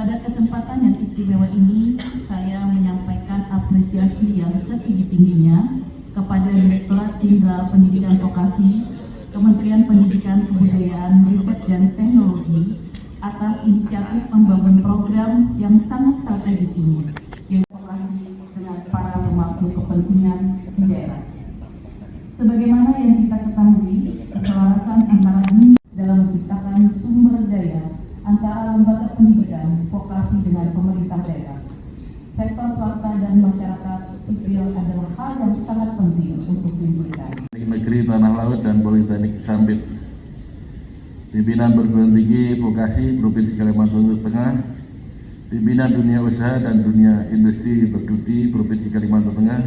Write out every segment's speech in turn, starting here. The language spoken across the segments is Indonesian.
Pada kesempatan yang istimewa ini, saya menyampaikan apresiasi yang setinggi-tingginya kepada Direktorat Jenderal Pendidikan Vokasi, Kementerian Pendidikan, Kebudayaan, Riset, dan Teknologi atas inisiatif membangun program yang sangat strategis ini, yaitu vokasi dengan para pemangku kepentingan di daerah. Sebagaimana yang kita ketahui, keselarasan antara dunia dalam menciptakan sumber daya antara lembaga pendidikan, vokasi dengan pemerintah daerah, sektor swasta dan masyarakat sipil adalah hal yang sangat penting untuk diwujudkan. Negeri Tanah Laut dan Politeknik Sampit, pimpinan perguruan tinggi vokasi Provinsi Kalimantan Tengah, pimpinan dunia usaha dan dunia industri berstudi Provinsi Kalimantan Tengah,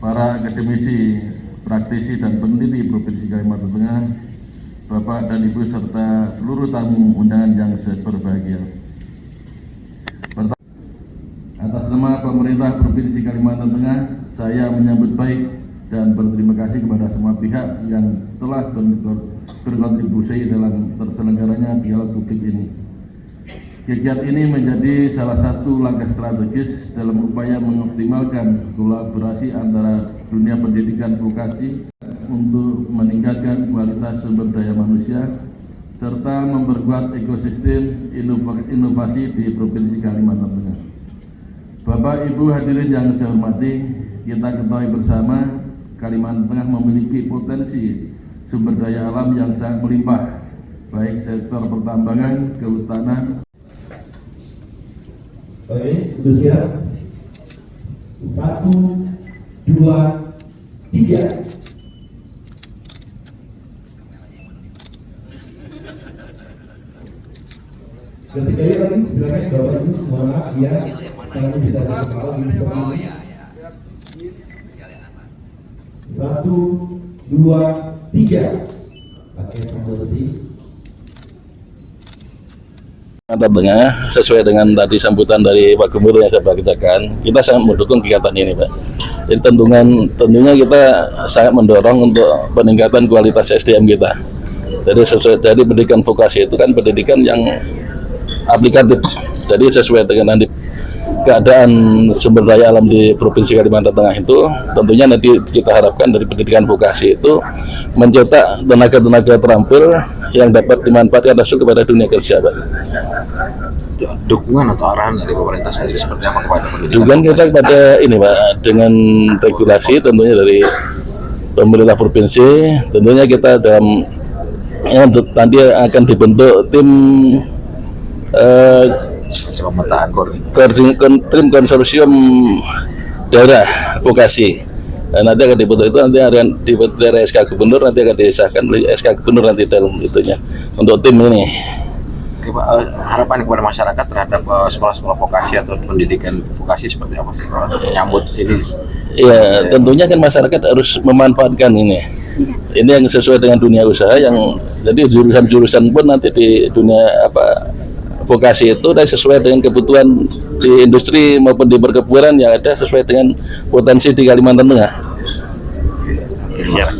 para akademisi, praktisi dan peneliti Provinsi Kalimantan Tengah, Bapak dan Ibu serta seluruh tamu undangan yang berbahagia. Atas nama pemerintah Provinsi Kalimantan Tengah, saya menyambut baik dan berterima kasih kepada semua pihak yang telah berkontribusi dalam terselenggaranya dialog publik ini. Kegiatan ini menjadi salah satu langkah strategis dalam upaya mengoptimalkan kolaborasi antara dunia pendidikan vokasi untuk meningkatkan kualitas sumber daya manusia serta memperkuat ekosistem inovasi di Provinsi Kalimantan Tengah. Bapak Ibu hadirin yang saya hormati, kita ketahui bersama Kalimantan Tengah memiliki potensi sumber daya alam yang sangat melimpah, baik sektor pertambangan, kehutanan. Oke, itu siap. 1, 2, 3. Ketiganya lagi, silakan Bapak Ibu, mohon maaf ya, kami bisa kepala ini seperti ini. 1, 2, 3. Pakai tombol tadi. Kalimantan Tengah, sesuai dengan tadi sambutan dari Pak Gubernur yang saya bagikan, kita sangat mendukung kegiatan ini, Pak. Jadi tentunya kita sangat mendorong untuk peningkatan kualitas SDM kita. Jadi sesuai dari pendidikan vokasi itu kan pendidikan yang aplikatif. Jadi sesuai dengan nanti keadaan sumber daya alam di Provinsi Kalimantan Tengah itu, tentunya nanti kita harapkan dari pendidikan vokasi itu mencetak tenaga-tenaga terampil yang dapat dimanfaatkan langsung kepada dunia kerja, Pak. Dukungan atau arahan dari pemerintah sendiri seperti apa kepada pendidikan? Dukungan kita kepada ini, Pak, dengan regulasi tentunya dari pemerintah provinsi, tentunya kita dalam nanti akan dibentuk tim pemetaan tim konsorsium daerah vokasi. Dan nanti akan dibentuk itu, nanti akan dibentuk dari SK Gubernur, nanti akan disahkan oleh SK Gubernur nanti dalam itunya untuk tim ini. Oke, Pak, harapan kepada masyarakat terhadap sekolah-sekolah vokasi atau pendidikan vokasi seperti apa sih untuk menyambut ini? Ya, tentunya kan masyarakat harus memanfaatkan ini. Ini yang sesuai dengan dunia usaha, yang jadi jurusan-jurusan pun nanti di dunia vokasi itu dan sesuai dengan kebutuhan di industri maupun di perkebunan yang ada sesuai dengan potensi di Kalimantan Tengah.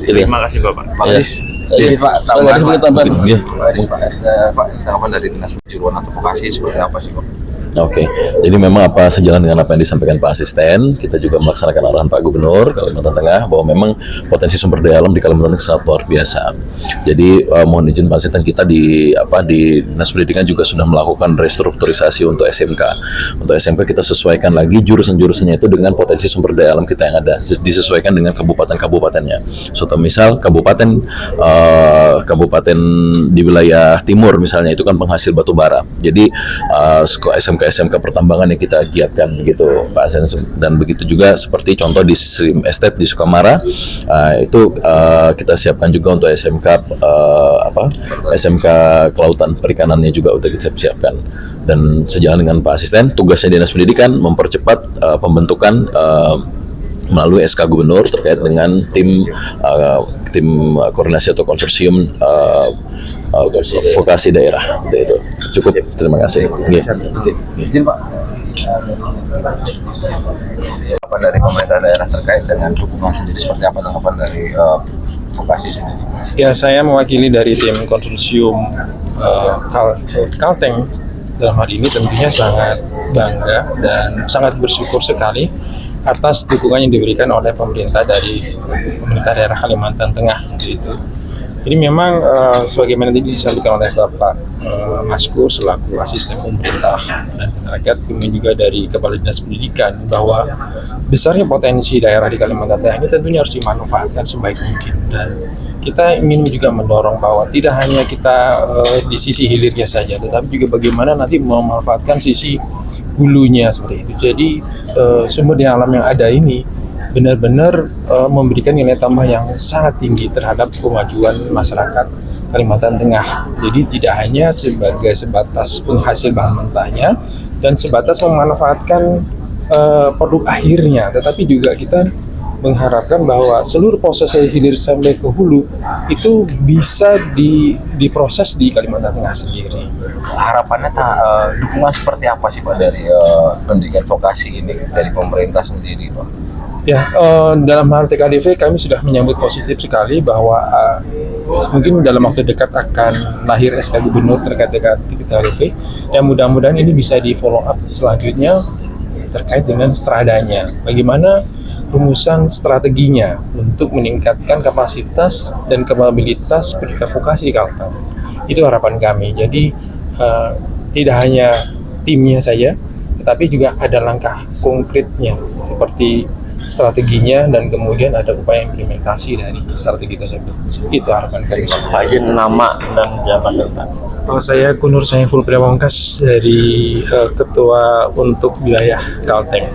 Terima kasih Bapak. Pak Adis, Pak, tanggapan dari Dinas Perjuruan atau Vokasi seperti apa sih, Pak? Oke, jadi memang sejalan dengan apa yang disampaikan Pak Asisten, kita juga melaksanakan arahan Pak Gubernur Kalimantan Tengah bahwa memang potensi sumber daya alam di Kalimantan Tengah sangat luar biasa. Jadi mohon izin Pak Asisten, kita di Dinas Pendidikan juga sudah melakukan restrukturisasi untuk SMK. Untuk SMK kita sesuaikan lagi jurusan-jurusannya itu dengan potensi sumber daya alam kita yang ada, disesuaikan dengan kabupaten-kabupatennya. Contoh misal kabupaten di wilayah timur misalnya itu kan penghasil batu bara. Jadi SMK pertambangan yang kita giatkan gitu Pak Asen, dan begitu juga seperti contoh di Stream Estate di Sukamara, itu kita siapkan juga untuk SMK kelautan perikanannya juga udah kita siapkan. Dan sejalan dengan Pak Asisten, tugasnya Dinas Pendidikan mempercepat pembentukan melalui SK Gubernur terkait dengan tim koordinasi atau konsorsium vokasi daerah. Itu cukup, terima kasih. Izin Pak, apa dari pemerintah daerah terkait dengan dukungan sendiri seperti apa tanggapan dari vokasi sendiri? Ya, saya mewakili dari tim konsorsium Kalteng dalam hal ini tentunya sangat bangga dan sangat bersyukur sekali atas dukungan yang diberikan oleh pemerintah daerah Kalimantan Tengah sendiri itu. Jadi memang sebagaimana tadi disampaikan oleh Bapak Maskur selaku asisten pemerintah dan rakyat, kemudian juga dari Kepala Dinas Pendidikan, bahwa besarnya potensi daerah di Kalimantan Tengah ini tentunya harus dimanfaatkan sebaik mungkin, dan kita ingin juga mendorong bahwa tidak hanya kita di sisi hilirnya saja, tetapi juga bagaimana nanti memanfaatkan sisi hulunya seperti itu. Jadi sumber daya alam yang ada ini benar-benar memberikan nilai tambah yang sangat tinggi terhadap kemajuan masyarakat Kalimantan Tengah. Jadi tidak hanya sebatas penghasil bahan mentahnya dan sebatas memanfaatkan produk akhirnya, tetapi juga kita mengharapkan bahwa seluruh proses dari hilir sampai ke hulu itu bisa diproses di Kalimantan Tengah sendiri. Harapannya dukungan seperti apa sih Pak dari pendidikan vokasi ini dari pemerintah sendiri Pak? Ya, dalam hal TKDV kami sudah menyambut positif sekali bahwa mungkin dalam waktu dekat akan lahir SK Gubernur terkait dengan TKDV, dan mudah-mudahan ini bisa di follow up selanjutnya terkait dengan stradanya. Bagaimana rumusan strateginya untuk meningkatkan kapasitas dan kapabilitas pendidikan vokasi di Kalteng. Itu harapan kami. Jadi tidak hanya timnya saja, tetapi juga ada langkah konkretnya seperti strateginya, dan kemudian ada upaya implementasi dari strategi tersebut. Itu harapan kami. Pak izin nama dan jabatan Pak. Saya Kunur Saiful Priamongkas dari Ketua untuk Wilayah Kalteng.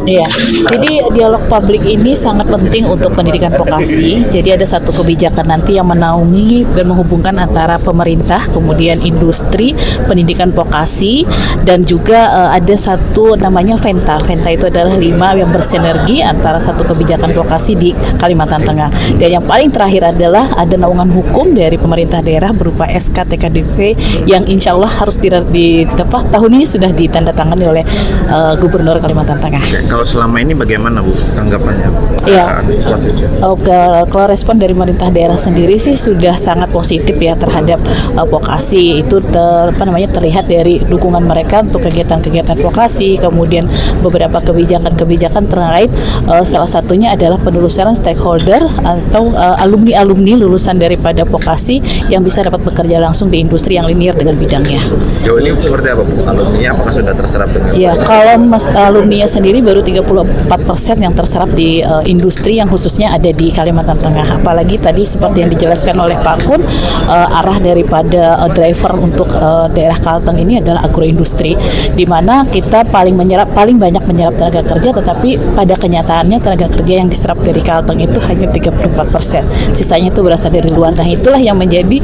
Iya, jadi dialog publik ini sangat penting untuk pendidikan vokasi. Jadi ada satu kebijakan nanti yang menaungi dan menghubungkan antara pemerintah, kemudian industri, pendidikan vokasi, dan juga ada satu namanya Venta. Venta itu adalah 5 yang bersinergi antara satu kebijakan vokasi di Kalimantan Tengah. Dan yang paling terakhir adalah ada naungan hukum dari pemerintah daerah berupa SK TKDP yang insya Allah harus tahun ini sudah ditandatangani oleh Gubernur Kalimantan Tengah. Kalau selama ini bagaimana Bu tanggapannya? Iya, kalau respon dari pemerintah daerah sendiri sih sudah sangat positif ya terhadap vokasi. Itu terlihat dari dukungan mereka untuk kegiatan-kegiatan vokasi, kemudian beberapa kebijakan-kebijakan terkait salah satunya adalah penelusuran stakeholder atau alumni-alumni lulusan daripada vokasi yang bisa dapat bekerja langsung di industri yang linear dengan bidangnya. Sejauh ini seperti apa Bu? Alumninya apakah sudah terserap dengan? Ya, kalau alumni sendiri baru 34% yang terserap di industri yang khususnya ada di Kalimantan Tengah. Apalagi tadi seperti yang dijelaskan oleh Pak Kun, arah daripada driver untuk daerah Kalteng ini adalah agroindustri, di mana kita paling banyak menyerap tenaga kerja, tetapi pada kenyataannya tenaga kerja yang diserap dari Kalteng itu hanya 34%. Sisanya itu berasal dari luar. Nah, itulah yang menjadi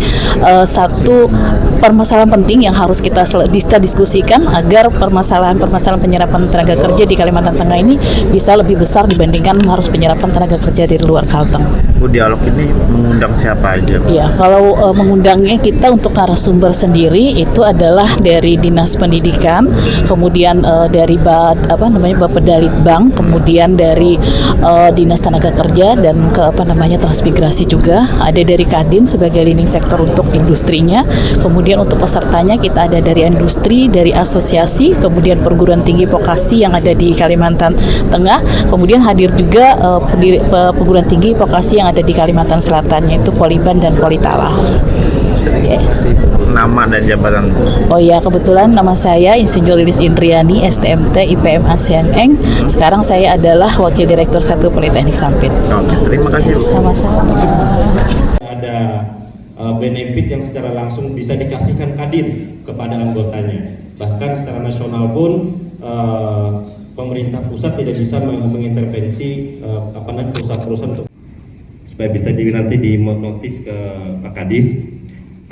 satu permasalahan penting yang harus kita diskusikan agar permasalahan penyerapan tenaga kerja di Kalimantan Tengah ini bisa lebih besar dibandingkan harus penyerapan tenaga kerja dari luar Kalteng. Bu, dialog ini mengundang siapa aja? Ya, kalau mengundangnya kita untuk narasumber sendiri itu adalah dari Dinas Pendidikan, kemudian dari Bapedalitbang, kemudian dari Dinas Tenaga Kerja dan Transmigrasi juga, ada dari Kadin sebagai leading sektor untuk industrinya, kemudian untuk pesertanya kita ada dari industri, dari asosiasi, kemudian perguruan tinggi vokasi yang ada di Kalimantan Tengah, kemudian hadir juga perguruan tinggi vokasi yang ada di Kalimantan Selatan, yaitu Poliban dan Politala. Okay. Nama dan jabatan. Oh ya, kebetulan nama saya Insinyur Lilis Indriani, STMT IPM ASEAN Eng. Sekarang saya adalah Wakil Direktur 1 Politeknik Sampit. Terima kasih. Sama-sama. Ada benefit yang secara langsung bisa dikasihkan Kadin kepada anggotanya. Bahkan secara nasional pun pemerintah pusat tidak bisa mengintervensi perusahaan-perusahaan untuk supaya bisa nanti dinotis ke Pak Kadis.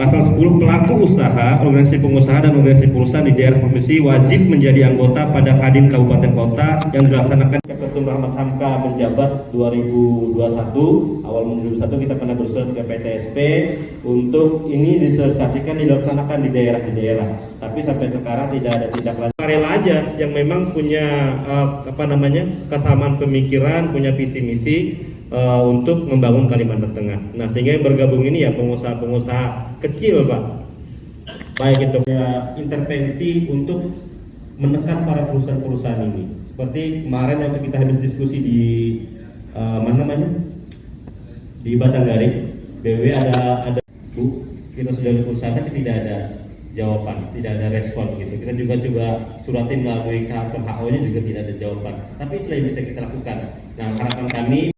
Pasal 10, pelaku usaha, organisasi pengusaha dan organisasi perusahaan di daerah provinsi wajib menjadi anggota pada Kadin Kabupaten Kota yang dilaksanakan. Ketum Rahmat Hamka menjabat 2021, awal 2021 kita pernah bersurat ke PTSP untuk ini disosialisasikan dilaksanakan di daerah. Tapi sampai sekarang tidak ada tindak lanjut. Rela aja yang memang punya kesamaan pemikiran, punya visi misi untuk membangun Kalimantan Tengah. Nah, sehingga yang bergabung ini ya pengusaha-pengusaha kecil, Pak. Baik itu ya intervensi untuk menekan para perusahaan-perusahaan ini. Seperti kemarin waktu kita habis diskusi di di Batanggari, BW ada Bu, kita sudah berusaha tapi tidak ada jawaban, tidak ada respon gitu. Kita juga suratin melalui kantor HO-nya juga tidak ada jawaban. Tapi itulah yang bisa kita lakukan. Nah, harapan kami